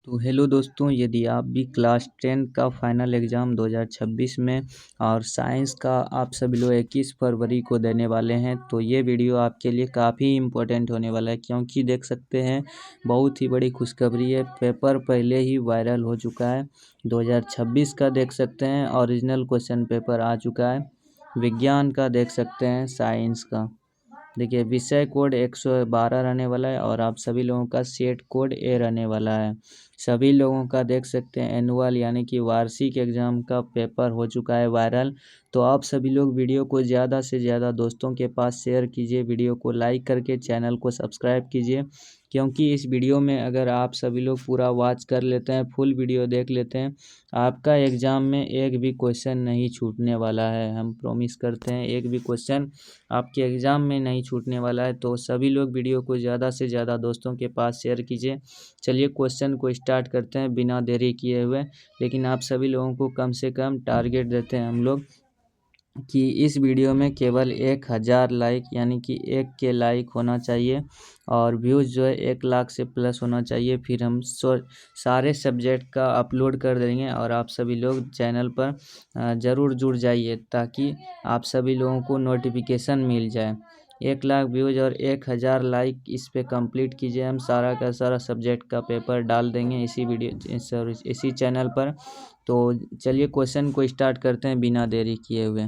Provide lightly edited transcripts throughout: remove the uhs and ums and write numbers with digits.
तो हेलो दोस्तों, यदि आप भी क्लास 10 का फाइनल एग्ज़ाम 2026 में और साइंस का आप सभी लोग 21 फरवरी को देने वाले हैं, तो ये वीडियो आपके लिए काफ़ी इम्पोर्टेंट होने वाला है। क्योंकि देख सकते हैं, बहुत ही बड़ी खुशखबरी है। पेपर पहले ही वायरल हो चुका है। 2026 का देख सकते हैं, ओरिजिनल क्वेश्चन पेपर आ चुका है। विज्ञान का देख सकते हैं, साइंस का देखिए विषय कोड 112 रहने वाला है और आप सभी लोगों का सेट कोड ए रहने वाला है। सभी लोगों का देख सकते हैं एनुअल यानी कि वार्षिक एग्ज़ाम का पेपर हो चुका है वायरल। तो आप सभी लोग वीडियो को ज़्यादा से ज़्यादा दोस्तों के पास शेयर कीजिए, वीडियो को लाइक करके चैनल को सब्सक्राइब कीजिए। क्योंकि इस वीडियो में अगर आप सभी लोग पूरा वॉच कर लेते हैं, फुल वीडियो देख लेते हैं, आपका एग्ज़ाम में एक भी क्वेश्चन नहीं छूटने वाला है। हम प्रॉमिस करते हैं एक भी क्वेश्चन आपके एग्ज़ाम में नहीं छूटने वाला है। तो सभी लोग वीडियो को ज़्यादा से ज़्यादा दोस्तों के पास शेयर कीजिए। चलिए क्वेश्चन को स्टार्ट करते हैं बिना देरी किए हुए। लेकिन आप सभी लोगों को कम से कम टारगेट देते हैं हम लोग कि इस वीडियो में केवल 1000 लाइक यानी कि 1 के लाइक होना चाहिए और व्यूज़ जो है 1 लाख से प्लस होना चाहिए। फिर हम सारे सब्जेक्ट का अपलोड कर देंगे और आप सभी लोग चैनल पर ज़रूर जुड़ जाइए ताकि आप सभी लोगों को नोटिफिकेशन मिल जाए। 1 लाख व्यूज़ और 1000 लाइक इस पे कंप्लीट कीजिए। हम सारा का सारा सब्जेक्ट का पेपर डाल देंगे इसी चैनल पर। तो चलिए क्वेश्चन को स्टार्ट करते हैं बिना देरी किए हुए।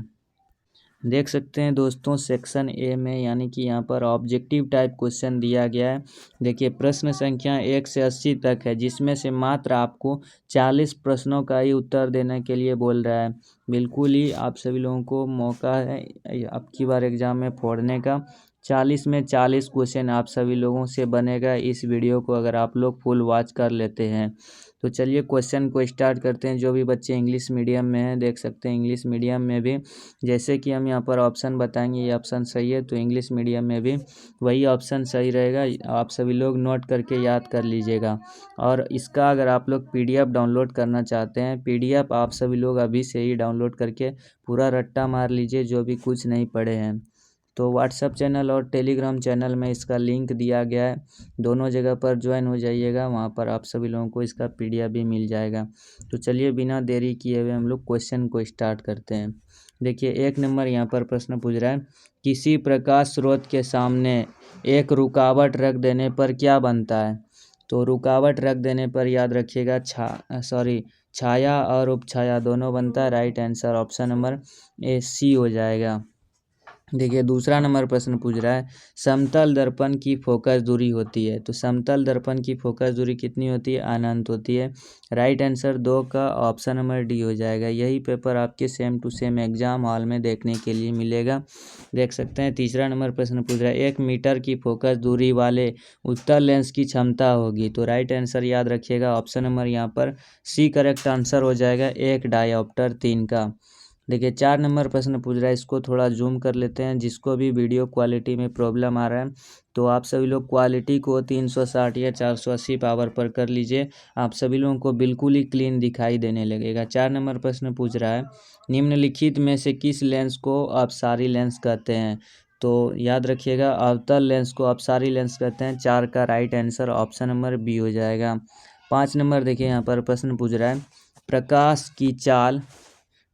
देख सकते हैं दोस्तों, सेक्शन ए में यानी कि यहाँ पर ऑब्जेक्टिव टाइप क्वेश्चन दिया गया है। देखिए प्रश्न संख्या 1 से 80 तक है, जिसमें से मात्र आपको 40 प्रश्नों का ही उत्तर देने के लिए बोल रहा है। बिल्कुल ही आप सभी लोगों को मौका है अब की बार एग्ज़ाम में फोड़ने का। 40 में 40 क्वेश्चन आप सभी लोगों से बनेगा इस वीडियो को अगर आप लोग फुल वॉच कर लेते हैं। तो चलिए क्वेश्चन को स्टार्ट करते हैं। जो भी बच्चे इंग्लिश मीडियम में हैं, देख सकते हैं इंग्लिश मीडियम में भी जैसे कि हम यहाँ पर ऑप्शन बताएंगे ये ऑप्शन सही है, तो इंग्लिश मीडियम में भी वही ऑप्शन सही रहेगा। आप सभी लोग नोट करके याद कर लीजिएगा। और इसका अगर आप लोग पीडीएफ डाउनलोड करना चाहते हैं, पीडीएफ आप सभी लोग अभी से ही डाउनलोड करके पूरा रट्टा मार लीजिए जो भी कुछ नहीं पढ़े हैं। तो व्हाट्सएप चैनल और टेलीग्राम चैनल में इसका लिंक दिया गया है, दोनों जगह पर ज्वाइन हो जाइएगा। वहाँ पर आप सभी लोगों को इसका पीडीएफ भी मिल जाएगा। तो चलिए बिना देरी किए हुए हम लोग क्वेश्चन को स्टार्ट करते हैं। देखिए 1 नंबर यहाँ पर प्रश्न पूछ रहा है, किसी प्रकाश स्रोत के सामने एक रुकावट रख देने पर क्या बनता है। तो रुकावट रख देने पर याद रखिएगा छाया और उपछाया दोनों बनता है। Right answer option number A C हो जाएगा। देखिए दूसरा नंबर प्रश्न पूछ रहा है, समतल दर्पण की फोकस दूरी होती है। तो समतल दर्पण की फोकस दूरी कितनी होती है, अनंत होती है। राइट आंसर 2 का ऑप्शन नंबर डी हो जाएगा। यही पेपर आपके same to same exam hall में देखने के लिए मिलेगा। देख सकते हैं तीसरा नंबर प्रश्न पूछ रहा है, 1 मीटर की फोकस दूरी वाले उत्तल लेंस की क्षमता होगी। तो राइट आंसर याद रखिएगा ऑप्शन नंबर यहाँ पर सी करेक्ट आंसर हो जाएगा 1 डायऑप्टर 3 का। देखिए 4 नंबर प्रश्न पूछ रहा है, इसको थोड़ा जूम कर लेते हैं। जिसको भी वीडियो क्वालिटी में प्रॉब्लम आ रहा है तो आप सभी लोग क्वालिटी को 360 या 480 पावर पर कर लीजिए। आप सभी लोगों को बिल्कुल ही क्लीन दिखाई देने लगेगा। 4 नंबर प्रश्न पूछ रहा है, निम्नलिखित में से किस लेंस को अपसारी लेंस कहते हैं। तो याद रखिएगा अवतल लेंस को अपसारी लेंस कहते हैं। 4 का right answer option number B हो जाएगा। 5 नंबर देखिए यहाँ पर प्रश्न पूछ रहा है, प्रकाश की चाल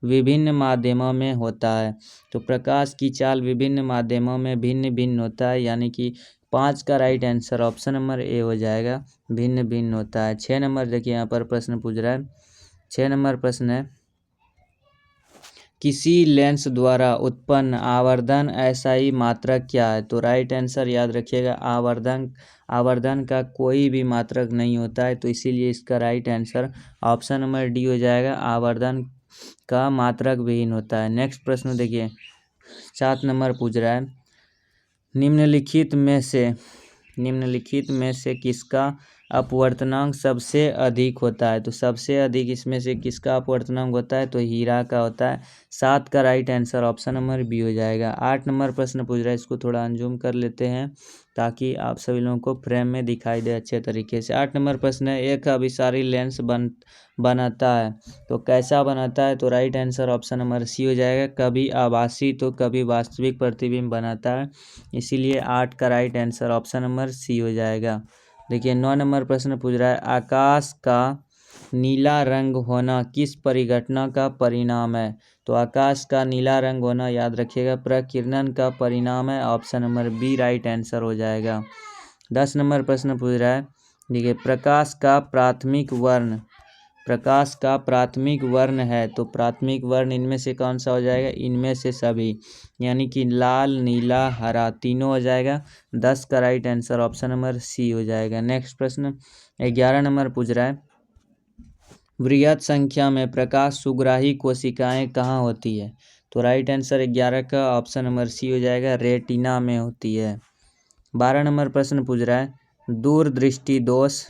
विभिन्न माध्यमों में होता है। तो प्रकाश की चाल विभिन्न माध्यमों में भिन्न भिन्न होता है, यानी कि 5 का राइट आंसर ऑप्शन नंबर ए हो जाएगा, भिन्न भिन्न होता है। 6 नंबर देखिए यहाँ पर प्रश्न पूछ रहा है, 6 नंबर प्रश्न है, किसी लेंस द्वारा उत्पन्न आवर्धन ऐसा मात्रक क्या है। तो राइट आंसर याद रखिएगा आवर्धन का कोई भी मात्रक नहीं होता है, तो इसीलिए इसका right answer option number D हो जाएगा, आवर्धन का मात्रक विहीन होता है। नेक्स्ट प्रश्न देखिए 7 नंबर पूछ रहा है, निम्नलिखित में से किसका अपवर्तनांक सबसे अधिक होता है। तो सबसे अधिक इसमें से किसका अपवर्तनांक होता है, तो हीरा का होता है। 7 का right answer option number B हो जाएगा। 8 नंबर प्रश्न पूछ रहा है, इसको थोड़ा अनजूम कर लेते हैं ताकि आप सभी लोगों को फ्रेम में दिखाई दे अच्छे तरीके से। 8 नंबर प्रश्न है, एक अभिसारी लेंस बनाता है तो कैसा बनाता है। तो right answer option number C हो जाएगा, कभी आभासी तो कभी वास्तविक प्रतिबिंब बनाता है। इसीलिए 8 का right answer option number C हो जाएगा। देखिए 9 नंबर प्रश्न पूछ रहा है, आकाश का नीला रंग होना किस परिघटना का परिणाम है? तो आकाश का नीला रंग होना याद रखिएगा प्रकीर्णन का परिणाम है। Option number B right answer हो जाएगा। 10 नंबर प्रश्न पूछ रहा है, देखिए प्रकाश का प्राथमिक वर्ण है, तो प्राथमिक वर्ण इनमें से कौन सा हो जाएगा? इनमें से सभी, यानी कि लाल, नीला, हरा तीनों हो जाएगा। 10 का right answer option number C हो जाएगा। नेक्स्ट प्रश्न 11 नंबर पूछ रहा है, बृहत संख्या में प्रकाश सुग्राही कोशिकाएं कहाँ होती है? तो राइट आंसर 11 का ऑप्शन नंबर सी हो जाएगा, रेटिना में होती है। 12 नंबर प्रश्न पूछ रहा है, दूरदृष्टि दोष,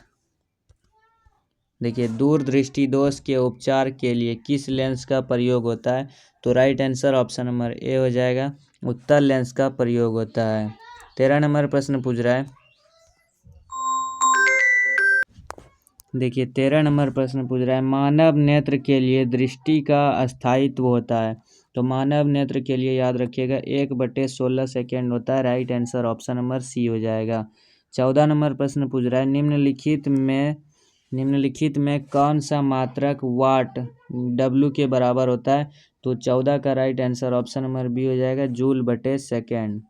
देखिए दूरदृष्टि दोष के उपचार के लिए किस लेंस का प्रयोग होता है? तो राइट आंसर ऑप्शन नंबर ए हो जाएगा, उत्तल लेंस का प्रयोग होता है। 13 नंबर प्रश्न पूछ रहा है, देखिए 13 नंबर प्रश्न पूछ रहा है, मानव नेत्र के लिए दृष्टि का स्थायित्व होता है? तो मानव नेत्र के लिए याद रखिएगा 1/16 सेकेंड होता है। Right answer option number C हो जाएगा। 14 नंबर प्रश्न पूछ रहा है, निम्नलिखित में कौन सा मात्रक वाट W के बराबर होता है? तो 14 का right answer option number B हो जाएगा, जूल/सेकेंड।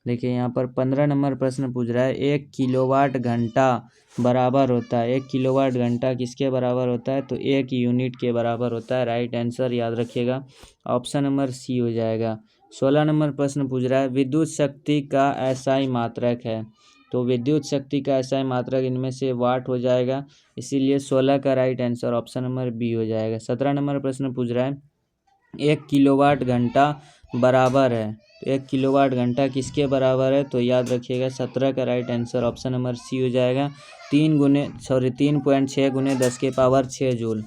देखिए यहाँ पर 15 नंबर प्रश्न पूछ रहा है, 1 किलोवाट घंटा बराबर होता है, 1 किलोवाट घंटा किसके बराबर होता है? तो 1 यूनिट के बराबर होता है। राइट आंसर याद रखिएगा ऑप्शन नंबर सी हो जाएगा। 16 नंबर प्रश्न पूछ रहा है, विद्युत शक्ति का एसआई मात्रक है? तो विद्युत शक्ति का एसआई मात्रक इनमें से वाट हो जाएगा, इसीलिए 16 का right answer option number B हो जाएगा। 17 नंबर प्रश्न पूछ रहा है, 1 किलोवाट घंटा बराबर है, तो 1 किलोवाट घंटा किसके बराबर है? तो याद रखिएगा 17 का right answer option number C हो जाएगा, 3.6 गुने 10⁻6 joule.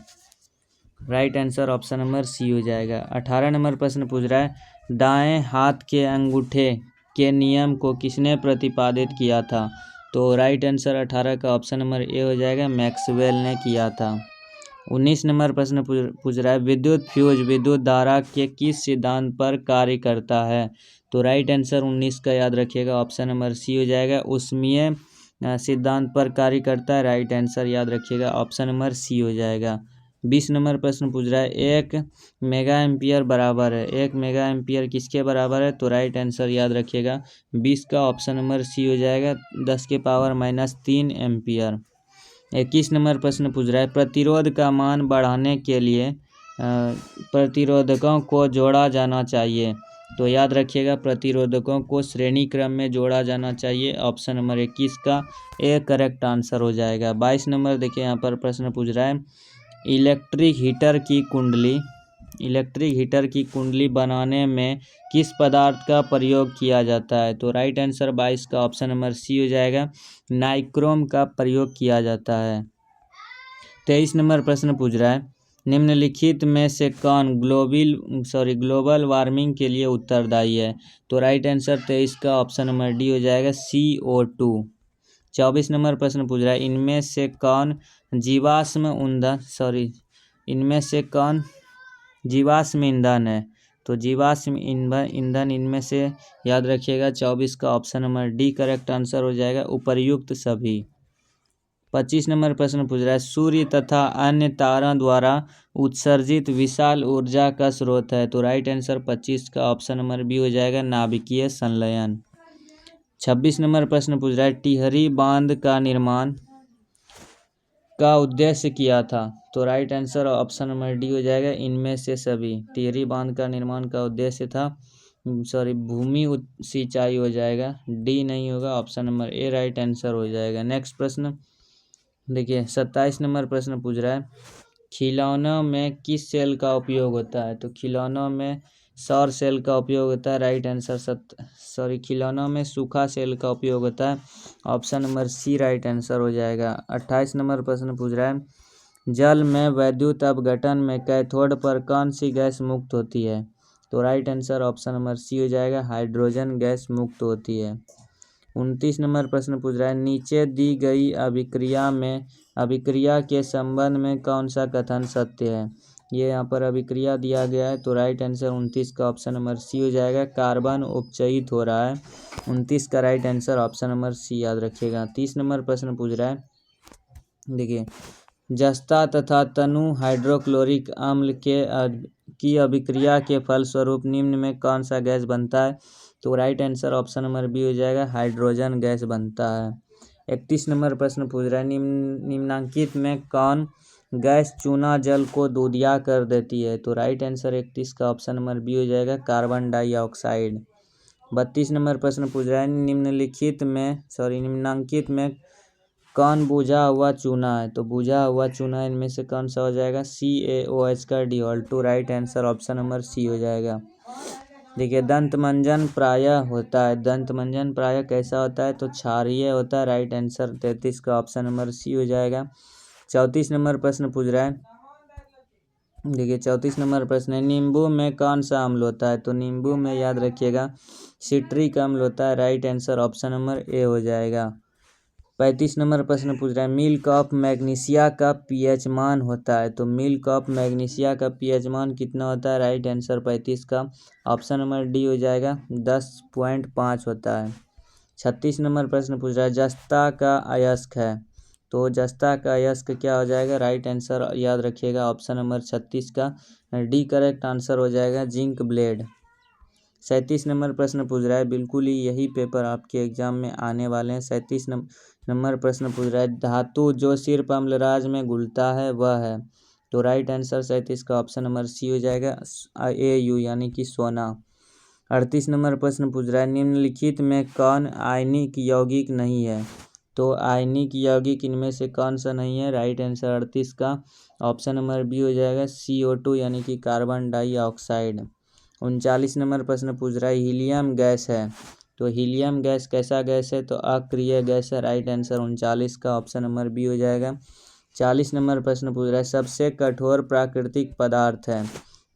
Right answer option number C हो जाएगा। 18 नंबर प्रश्न पूछ रहा है, दाएं हाथ के अंगूठे के नियम को किसने प्रतिपादित किया था? तो राइट आंसर 18 का ऑप्शन नंबर ए हो जाएगा, मैक्सवेल ने किया था। 19 नंबर प्रश्न पूछ रहा है, विद्युत फ्यूज विद्युत धारा के किस सिद्धांत पर कार्य करता है? तो राइट आंसर 19 का याद रखिएगा ऑप्शन नंबर सी हो जाएगा, ऊष्मीय सिद्धांत पर कार्य करता है। राइट आंसर याद रखिएगा ऑप्शन नंबर सी हो जाएगा। 20 नंबर प्रश्न पूछ रहा है, 1 मेगा एम्पियर बराबर है, 1 मेगा एम्पियर किसके बराबर है? तो राइट आंसर याद रखिएगा 20 का ऑप्शन नंबर सी हो जाएगा, 10⁻³ एम्पियर। 21 नंबर प्रश्न पूछ रहा है, प्रतिरोध का मान बढ़ाने के लिए प्रतिरोधकों को जोड़ा जाना चाहिए? तो याद रखिएगा प्रतिरोधकों को श्रेणी क्रम में जोड़ा जाना चाहिए। ऑप्शन नंबर 21 का ए करेक्ट आंसर हो जाएगा। 22 नंबर देखिए यहाँ पर प्रश्न पूछ रहा है, इलेक्ट्रिक हीटर की कुंडली बनाने में किस पदार्थ का प्रयोग किया जाता है? तो राइट आंसर 22 का ऑप्शन नंबर सी हो जाएगा, नाइक्रोम का प्रयोग किया जाता है। 23 नंबर प्रश्न पूछ रहा है, निम्नलिखित में से कौन ग्लोबल वार्मिंग के लिए उत्तरदायी है? तो राइट आंसर 23 का ऑप्शन नंबर डी हो जाएगा, CO2। 24 नंबर प्रश्न पूछ रहा है, इनमें से कौन जीवाश्म ईंधन है? तो जीवाश्म ईंधन इनमें से याद रखिएगा 24 का option number D correct answer हो जाएगा, उपर्युक्त सभी। 25 नंबर प्रश्न पूछ रहा है, सूर्य तथा अन्य तारों द्वारा उत्सर्जित विशाल ऊर्जा का स्रोत है? तो राइट आंसर 25 का ऑप्शन नंबर बी हो जाएगा, नाभिकीय संलयन। 26 नंबर प्रश्न पूछ रहा है, टिहरी बांध का निर्माण का उद्देश्य किया था? तो right answer option number D हो जाएगा, इनमें से सभी। टिहरी बांध का निर्माण का उद्देश्य था भूमि सिंचाई हो जाएगा, डी नहीं होगा, ऑप्शन नंबर ए राइट आंसर हो जाएगा। नेक्स्ट प्रश्न देखिए 27 नंबर प्रश्न पूछ रहा है, खिलौनों में किस सेल का उपयोग होता है? तो खिलौनों में सौर सेल का उपयोग होता है। राइट आंसर खिलौनों में सूखा सेल का उपयोग होता है। Option number C right answer हो जाएगा। 28 नंबर प्रश्न पूछ रहा है, जल में वैद्युत अपघटन में कैथोड पर कौन सी गैस मुक्त होती है? तो right answer option number C हो जाएगा, हाइड्रोजन गैस मुक्त होती है। 29 नंबर प्रश्न पूछ रहा है, नीचे दी गई अभिक्रिया के संबंध में कौन सा कथन सत्य है? ये यहाँ पर अभिक्रिया दिया गया है, तो राइट आंसर 29 का ऑप्शन नंबर सी हो जाएगा। कार्बन उपचयित हो रहा है, 29 का right answer option number C याद रखिएगा। 30 नंबर प्रश्न पूछ रहा है, देखिए, जस्ता तथा तनु हाइड्रोक्लोरिक अम्ल की अभिक्रिया के फलस्वरूप निम्न में कौन सा गैस बनता है? तो right answer option number B हो जाएगा, हाइड्रोजन गैस बनता है। 31 नंबर प्रश्न पूछ रहा है, निम्नांकित में कौन गैस चूना जल को दूधिया कर देती है? तो राइट आंसर 31 का ऑप्शन नंबर बी हो जाएगा, कार्बन डाइऑक्साइड। 32 नंबर प्रश्न पूछ रहा है, निम्नांकित में कौन बुझा हुआ चूना है? तो बुझा हुआ चूना इनमें से कौन सा हो जाएगा? CaOH का डिओल्टो, right answer option number C हो जाएगा। देखिए, दंतमंजन प्रायः होता है, दंतमंजन प्रायः कैसा होता है? तो क्षारीय होता है, राइट आंसर 33 का ऑप्शन नंबर सी हो जाएगा। 34 नंबर प्रश्न पूछ रहा है, देखिए 34 नंबर प्रश्न है, नींबू में कौन सा अम्ल होता है? तो नींबू में याद रखिएगा सिट्रिक अम्ल होता है, राइट आंसर ऑप्शन नंबर ए हो जाएगा। 35 नंबर प्रश्न पूछ रहा है, मिल्क ऑफ मैग्नीशिया का पीएच मान होता है? तो मिल्क ऑफ मैग्नीशिया का पीएच मान कितना होता है? राइट आंसर 35 का ऑप्शन नंबर डी हो जाएगा, 10.5 होता है। 36 नंबर प्रश्न पूछ रहा है, जस्ता का अयस्क है? तो जस्ता का अयस्क क्या हो जाएगा? राइट आंसर याद रखिएगा ऑप्शन नंबर 36 का डी करेक्ट आंसर हो जाएगा, जिंक ब्लेड। 37 नंबर प्रश्न पूछ रहा है, बिल्कुल ही यही पेपर आपके एग्जाम में आने वाले हैं। 37 नंबर प्रश्न पूछ रहा है, धातु जो सिर्फ अम्लराज में घुलता है वह है? तो राइट आंसर 37 का ऑप्शन नंबर सी हो जाएगा, AU यानी कि सोना। 38 नंबर प्रश्न पूछ रहा है, निम्नलिखित में कौन आयनिक यौगिक नहीं है? तो आयनिक यौगिक इनमें से कौन सा नहीं है? राइट आंसर 38 का ऑप्शन नंबर बी हो जाएगा, CO2 यानी कि कार्बन डाइऑक्साइड। 39 नंबर प्रश्न पूछ रहा है, हीलियम गैस है? तो हीलियम गैस कैसा गैस है? तो अक्रिय गैस है, राइट आंसर 39 का ऑप्शन नंबर बी हो जाएगा। 40 नंबर प्रश्न पूछ रहा है, सबसे कठोर प्राकृतिक पदार्थ है?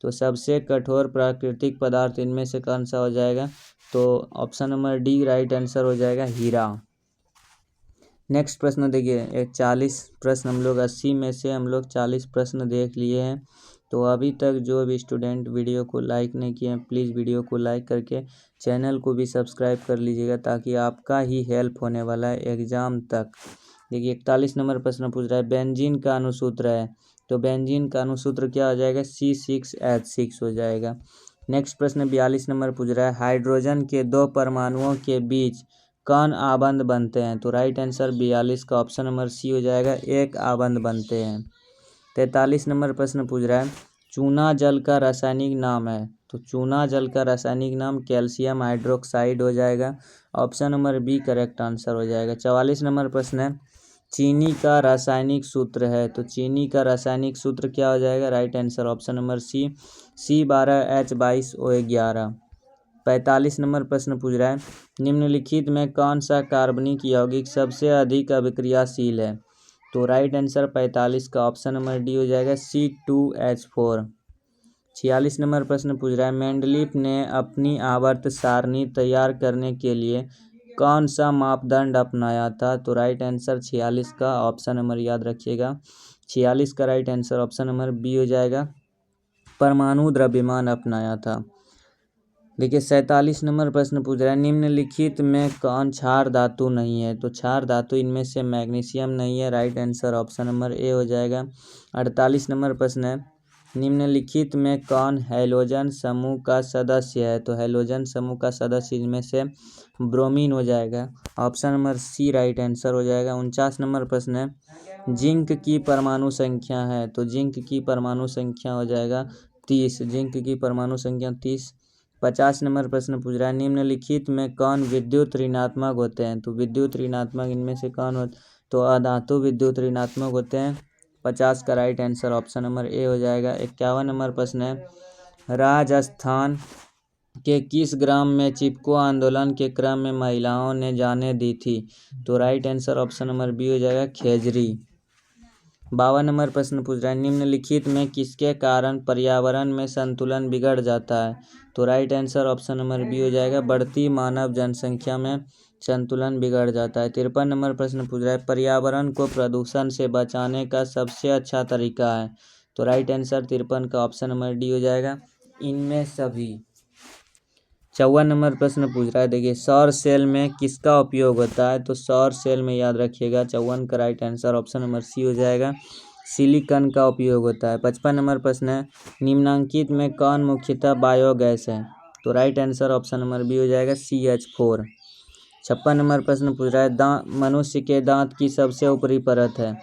तो सबसे कठोर प्राकृतिक पदार्थ इनमें से कौन सा हो जाएगा? तो option number D right answer हो जाएगा, हीरा। नेक्स्ट प्रश्न देखिए, 40 प्रश्न हम लोग 80 में से हम लोग 40 प्रश्न देख लिए हैं। तो अभी तक जो भी स्टूडेंट वीडियो को लाइक नहीं किए हैं, प्लीज़ वीडियो को लाइक करके चैनल को भी सब्सक्राइब कर लीजिएगा, ताकि आपका ही हेल्प होने वाला है एग्ज़ाम तक। देखिए, 41 नंबर प्रश्न पूछ रहा है, बेंजीन का अनुसूत्र है? तो बेंजीन का अनुसूत्र क्या हो जाएगा? C6H6 हो जाएगा। नेक्स्ट प्रश्न 42 नंबर पूछ रहा है, हाइड्रोजन के 2 परमाणुओं के बीच कौन आबंध बनते हैं? तो राइट आंसर 42 का ऑप्शन नंबर सी हो जाएगा, एक आबंध बनते हैं। 43 नंबर प्रश्न पूछ रहा है, चूना जल का रासायनिक नाम है? तो चूना जल का रासायनिक नाम कैल्शियम हाइड्रोक्साइड हो जाएगा, option number B correct answer हो जाएगा। 44 नंबर प्रश्न है, चीनी का रासायनिक सूत्र है? तो चीनी का रासायनिक सूत्र क्या हो जाएगा? Right answer option number C, C12H22O11। 45 नंबर प्रश्न पूछ रहा है, निम्नलिखित में कौन सा कार्बनिक यौगिक सबसे अधिक अभिक्रियाशील है? तो राइट आंसर 45 का ऑप्शन नंबर डी हो जाएगा, C2H4। 46 नंबर प्रश्न पूछ रहा है, मेंडलीफ ने अपनी आवर्त सारणी तैयार करने के लिए कौन सा मापदंड अपनाया था? तो राइट आंसर 46 का ऑप्शन नंबर याद रखिएगा, 46 का right answer option number B हो जाएगा, परमाणु द्रव्यमान अपनाया था। देखिए, 47 नंबर प्रश्न पूछ रहा है, निम्नलिखित में कौन क्षार धातु नहीं है? तो क्षार धातु इनमें से मैग्नीशियम नहीं है, राइट आंसर ऑप्शन नंबर ए हो जाएगा। 48 नंबर प्रश्न है, निम्नलिखित में कौन हैलोजन समूह का सदस्य है? तो हैलोजन समूह का सदस्य इनमें से ब्रोमीन हो जाएगा, option number C right answer हो जाएगा। 49 नंबर प्रश्न है, जिंक की परमाणु संख्या है? तो जिंक की परमाणु संख्या हो जाएगा 30, जिंक की परमाणु संख्या 30। 50 नंबर प्रश्न पूछ रहा है, निम्नलिखित में कौन विद्युत ऋणात्मक होते हैं? तो विद्युत ऋणात्मक इनमें से कौन होते? तो अधातु विद्युत ऋणात्मक होते हैं, 50 का राइट आंसर ऑप्शन नंबर ए हो जाएगा। 51 नंबर प्रश्न है, राजस्थान के किस ग्राम में चिपको आंदोलन के क्रम में महिलाओं ने जाने दी थी? तो right answer option number B हो जाएगा, खेजरी। 52 नंबर प्रश्न पूछ रहा है, निम्नलिखित में किसके कारण पर्यावरण में संतुलन बिगड़ जाता है? तो right answer option number B हो जाएगा, बढ़ती मानव जनसंख्या में संतुलन बिगड़ जाता है। 53 नंबर प्रश्न पूछ रहा है, पर्यावरण को प्रदूषण से बचाने का सबसे अच्छा तरीका है? तो राइट आंसर 53 का ऑप्शन नंबर डी हो जाएगा, इनमें सभी। 54 नंबर प्रश्न पूछ रहा है, देखिए सौर सेल में किसका उपयोग होता है, तो सौर सेल में याद रखिएगा 54 का right answer option number C हो जाएगा, सिलिकॉन का उपयोग होता है। 55 नंबर प्रश्न है, निम्नांकित में कौन मुख्यतः बायोगैस है, तो right answer option number B हो जाएगा, CH4। 56 नंबर प्रश्न पूछ रहा है, मनुष्य के दांत की सबसे ऊपरी परत है,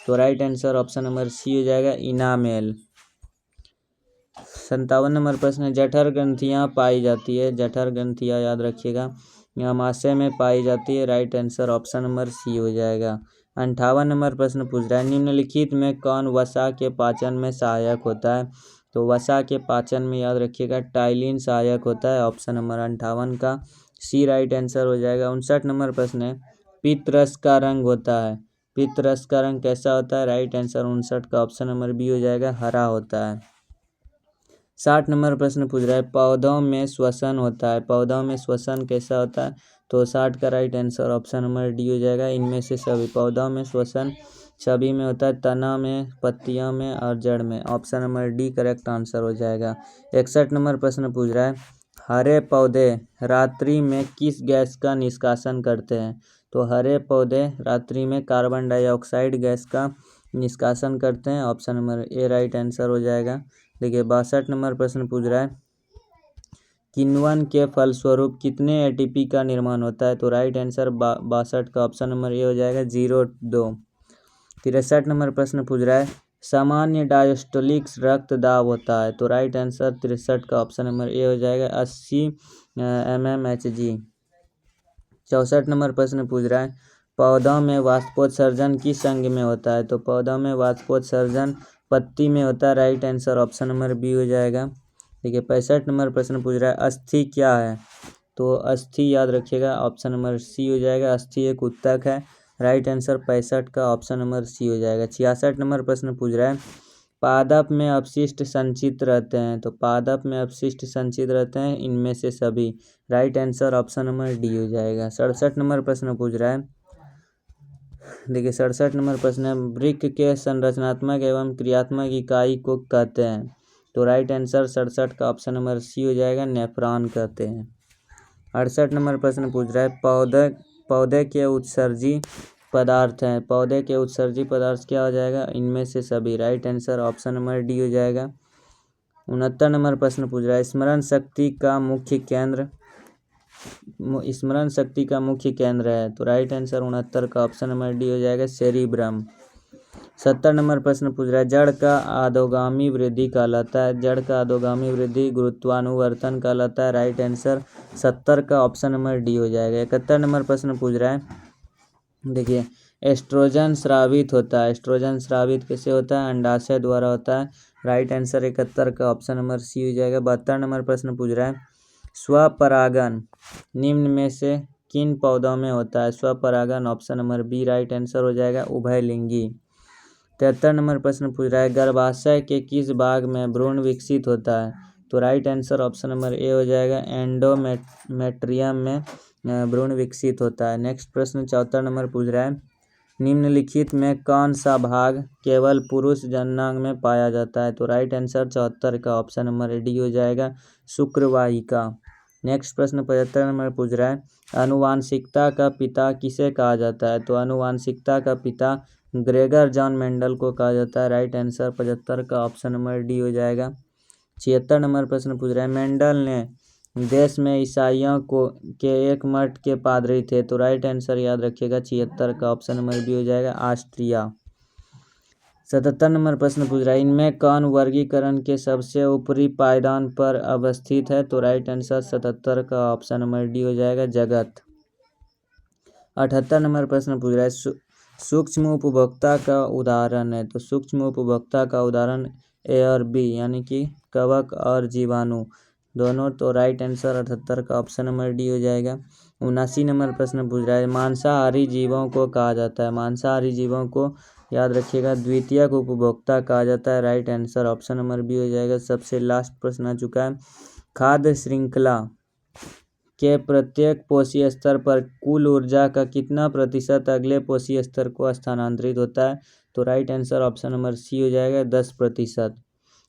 तो right answer option number C हो जाएगा, इनामेल। 57 नंबर प्रश्न है, जठर ग्रंथियाँ पाई जाती है, जठर ग्रंथियाँ याद रखिएगा आमाशय में पाई जाती है, right answer option number C हो जाएगा। 58 नंबर प्रश्न पूछ रहा है, निम्नलिखित में कौन वसा के पाचन में सहायक होता है, तो वसा के पाचन में याद रखिएगा टाइलिन सहायक होता है, ऑप्शन नंबर 58 का सी राइट आंसर हो जाएगा। 59 नंबर प्रश्न है, पित्तरस का रंग होता है, पित्तरस का रंग कैसा होता है, राइट आंसर 59 का ऑप्शन नंबर बी हो जाएगा, हरा होता है। 60 नंबर प्रश्न पूछ रहा है, पौधों में श्वसन होता है, पौधों में श्वसन कैसा होता है, तो 60 का right answer option number D हो जाएगा, इनमें से सभी। पौधों में श्वसन सभी में होता है, तना में, पत्तियों में और जड़ में, option number D correct answer हो जाएगा। 61 नंबर प्रश्न पूछ रहा है, हरे पौधे रात्रि में किस गैस का निष्कासन करते हैं, तो हरे पौधे रात्रि में कार्बन डाइऑक्साइड गैस का निष्कासन करते हैं, ऑप्शन नंबर ए राइट आंसर हो जाएगा। देखिए 62 नंबर प्रश्न पूछ रहा है, किण्वन के फलस्वरूप कितने ATP का निर्माण होता है, तो राइट आंसर 62 का ऑप्शन नंबर ए हो जाएगा, 0.2। 63 नंबर प्रश्न पूछ रहा है, सामान्य डायस्टोलिक रक्तदाब होता है, तो राइट आंसर 63 का ऑप्शन नंबर ए हो जाएगा, 80 mmHg। 64 नंबर प्रश्न पूछ रहा है, पौधों में वाष्पोत्सर्जन किस अंग में होता है, तो पौधों में वाष्पोत्सर्जन पत्ती में होता है, right answer option number B हो जाएगा। देखिए 65 नंबर प्रश्न पूछ रहा है, अस्थि क्या है, तो अस्थि याद रखिएगा ऑप्शन नंबर सी हो जाएगा, अस्थि एक ऊतक है, राइट आंसर 65 का ऑप्शन नंबर सी हो जाएगा। 66 नंबर प्रश्न पूछ रहा है, पादप में अपशिष्ट संचित रहते हैं, तो पादप में अपशिष्ट संचित रहते हैं, इनमें से सभी, right answer option number D हो जाएगा। 67 नंबर प्रश्न पूछ रहा है, देखिए 67 नंबर प्रश्न है, वृक्क के संरचनात्मक एवं क्रियात्मक इकाई को कहते हैं, तो राइट आंसर 67 का ऑप्शन नंबर सी हो जाएगा, नेफ्रॉन कहते हैं। 68 नंबर प्रश्न पूछ रहा है, पौधे के उत्सर्जी पदार्थ हैं, पौधे के उत्सर्जी पदार्थ क्या हो जाएगा, इनमें से सभी, right answer option number D हो जाएगा। 69 नंबर प्रश्न पूछ रहा है, स्मरण शक्ति का मुख्य केंद्र है, तो राइट आंसर 69 का ऑप्शन नंबर डी हो जाएगा, सेरिब्रम। 70 नंबर प्रश्न पूछ रहा है, जड़ का अधोगामी वृद्धि कहलाता है, जड़ का अधोगामी वृद्धि गुरुत्वानुवर्तन कहलाता है, राइट आंसर 70 का ऑप्शन नंबर डी हो जाएगा। 71 नंबर प्रश्न पूछ रहा है, देखिए एस्ट्रोजन स्रावित होता है, एस्ट्रोजन स्रावित कैसे होता है, अंडाशय द्वारा होता है, राइट आंसर 71 का ऑप्शन नंबर सी हो जाएगा। 72 नंबर प्रश्न पूछ रहा है, स्वपरागन निम्न में से किन पौधों में होता है, स्वपरागन option number B right answer हो जाएगा, उभयलिंगी। 73 नंबर प्रश्न पूछ रहा है, गर्भाशय के किस भाग में भ्रूण विकसित होता है, तो राइट आंसर ऑप्शन नंबर ए हो जाएगा, एंडोमेट्रियम में भ्रूण विकसित होता है। नेक्स्ट प्रश्न 74 नंबर पूछ रहा है, निम्नलिखित में कौन सा भाग केवल पुरुष जननांग में पाया जाता है, तो राइट आंसर 74 का ऑप्शन नंबर डी हो जाएगा, शुक्रवाहिका। नेक्स्ट प्रश्न 75 नंबर पूछ रहा है, आनुवांशिकता का पिता किसे कहा जाता है, तो आनुवांशिकता का पिता ग्रेगर जॉन मेंडल को कहा जाता है, राइट आंसर 75 का ऑप्शन नंबर डी हो जाएगा। 76 नंबर प्रश्न पूछ रहा है, मेंडल ने देश में ईसाइयों के एक मठ के पादरी थे, तो राइट आंसर याद रखिएगा 76 का ऑप्शन नंबर बी हो जाएगा, ऑस्ट्रिया। 77 नंबर प्रश्न पूछ रहा है, इनमें कौन वर्गीकरण के सबसे ऊपरी पायदान पर अवस्थित है, तो राइट आंसर 77 का ऑप्शन नंबर डी हो जाएगा, जगत। 78 नंबर प्रश्न पूछ रहा है, सूक्ष्म उपभोक्ता का उदाहरण है, तो सूक्ष्म उपभोक्ता का उदाहरण ए और बी यानी कि कवक और जीवाणु दोनों, तो राइट आंसर 78 का ऑप्शन नंबर डी हो जाएगा। 79 नंबर प्रश्न पूछ रहा है, मांसाहारी जीवों को कहा जाता है, मांसाहारी जीवों को याद रखिएगा द्वितीयक उपभोक्ता कहा जाता है, right answer option number B हो जाएगा। सबसे लास्ट प्रश्न आ चुका है, खाद्य श्रृंखला के प्रत्येक पोषी स्तर पर कुल ऊर्जा का कितना प्रतिशत अगले पोषी स्तर को स्थानांतरित होता है, तो right answer option number C हो जाएगा 10%।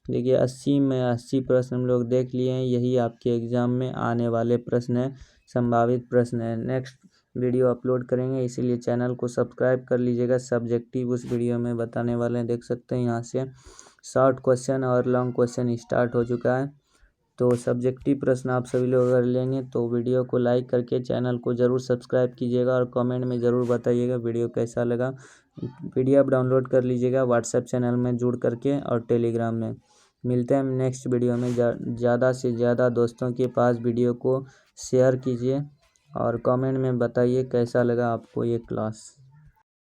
देखिए 80 में 80 प्रश्न हम लोग देख लिए हैं, यही आपके एग्जाम में आने वाले प्रश्न हैं, संभावित प्रश्न है। नेक्स्ट वीडियो अपलोड करेंगे, इसीलिए चैनल को सब्सक्राइब कर लीजिएगा। सब्जेक्टिव उस वीडियो में बताने वाले हैं, देख सकते हैं यहाँ से शॉर्ट क्वेश्चन और लॉन्ग क्वेश्चन स्टार्ट हो चुका है। तो सब्जेक्टिव प्रश्न आप सभी लोग अगर लेंगे तो वीडियो को लाइक करके चैनल को ज़रूर सब्सक्राइब कीजिएगा और कमेंट में ज़रूर बताइएगा वीडियो कैसा लगा। PDF डाउनलोड कर लीजिएगा व्हाट्सएप चैनल में जुड़ करके और टेलीग्राम में। मिलते हैं नेक्स्ट वीडियो में। ज़्यादा से ज़्यादा दोस्तों के पास वीडियो को शेयर कीजिए और कमेंट में बताइए कैसा लगा आपको ये क्लास।